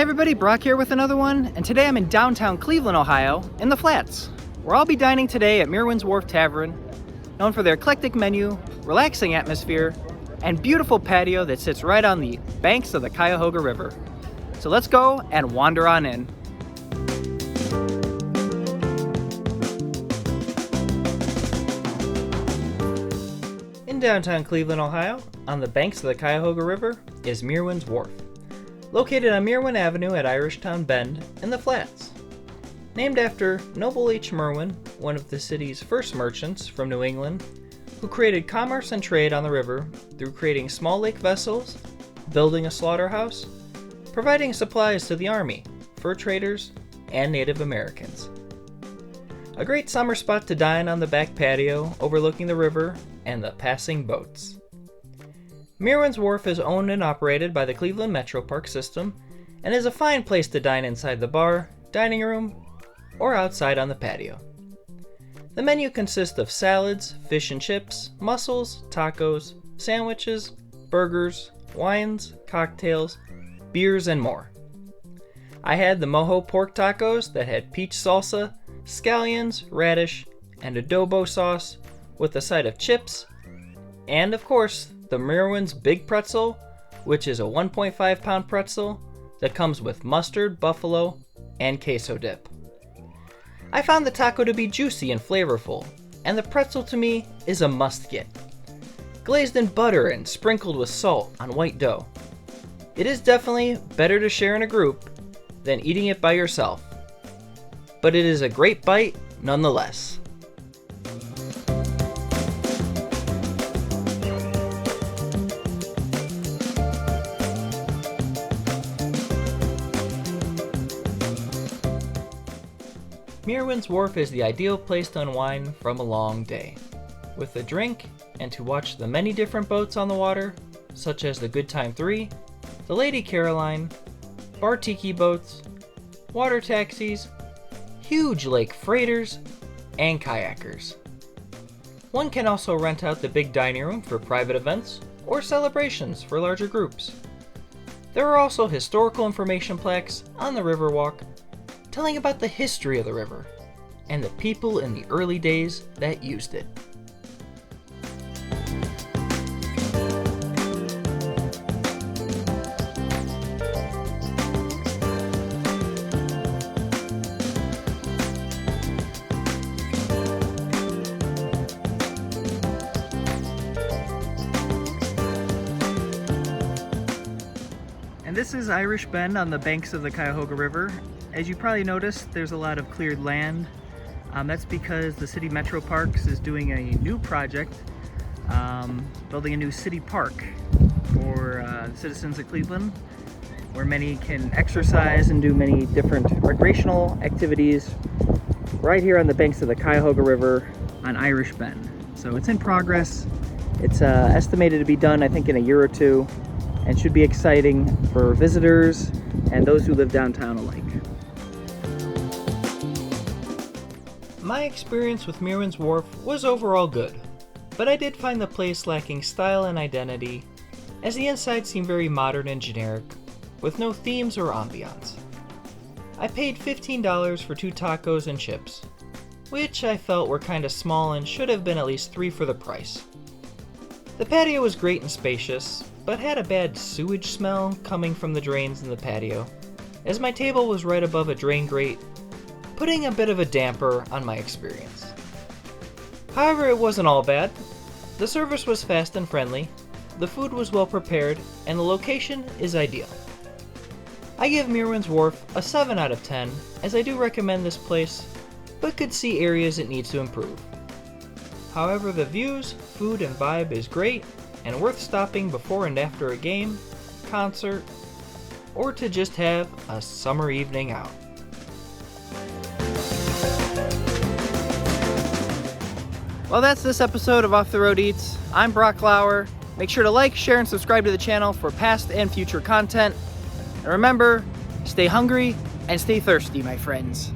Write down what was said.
Hey everybody, Brock here with another one, and today I'm in downtown Cleveland, Ohio, in the Flats, where I'll be dining today at Merwin's Wharf Tavern, known for their eclectic menu, relaxing atmosphere, and beautiful patio that sits right on the banks of the Cuyahoga River. So let's go and wander on in. In downtown Cleveland, Ohio, on the banks of the Cuyahoga River, is Merwin's Wharf, located on Merwin Avenue at Irishtown Bend in the Flats. Named after Noble H. Merwin, one of the city's first merchants from New England, who created commerce and trade on the river through creating small lake vessels, building a slaughterhouse, providing supplies to the army, fur traders, and Native Americans. A great summer spot to dine on the back patio overlooking the river and the passing boats. Merwin's Wharf is owned and operated by the Cleveland Metro Park system and is a fine place to dine inside the bar, dining room, or outside on the patio. The menu consists of salads, fish and chips, mussels, tacos, sandwiches, burgers, wines, cocktails, beers, and more. I had the mojo pork tacos that had peach salsa, scallions, radish, and adobo sauce with a side of chips, and of course, the Merwin's Big Pretzel, which is a 1.5 pound pretzel that comes with mustard, buffalo, and queso dip. I found the taco to be juicy and flavorful, and the pretzel to me is a must-get. Glazed in butter and sprinkled with salt on white dough. It is definitely better to share in a group than eating it by yourself, but it is a great bite nonetheless. Merwin's Wharf is the ideal place to unwind from a long day, with a drink and to watch the many different boats on the water, such as the Good Time 3, the Lady Caroline, bar tiki boats, water taxis, huge lake freighters, and kayakers. One can also rent out the big dining room for private events or celebrations for larger groups. There are also historical information plaques on the Riverwalk telling about the history of the river and the people in the early days that used it. And this is Irish Bend on the banks of the Cuyahoga River. As you probably noticed, there's a lot of cleared land. That's because the City Metro Parks is doing a new project, building a new city park for citizens of Cleveland, where many can exercise and do many different recreational activities right here on the banks of the Cuyahoga River on Irish Bend. So it's in progress. It's estimated to be done, I think, in a year or two, and should be exciting for visitors and those who live downtown alike. My experience with Merwin's Wharf was overall good, but I did find the place lacking style and identity, as the inside seemed very modern and generic, with no themes or ambiance. I paid $15 for 2 tacos and chips, which I felt were kinda small and should have been at least 3 for the price. The patio was great and spacious, but had a bad sewage smell coming from the drains in the patio, as my table was right above a drain grate, putting a bit of a damper on my experience. However, it wasn't all bad. The service was fast and friendly, the food was well prepared, and the location is ideal. I give Merwin's Wharf a 7 out of 10, as I do recommend this place, but could see areas it needs to improve. However, the views, food, and vibe is great, and worth stopping before and after a game, concert, or to just have a summer evening out. Well, that's this episode of Off the Road Eats. I'm Brock Lauer. Make sure to like, share, and subscribe to the channel for past and future content. And remember, stay hungry and stay thirsty, my friends.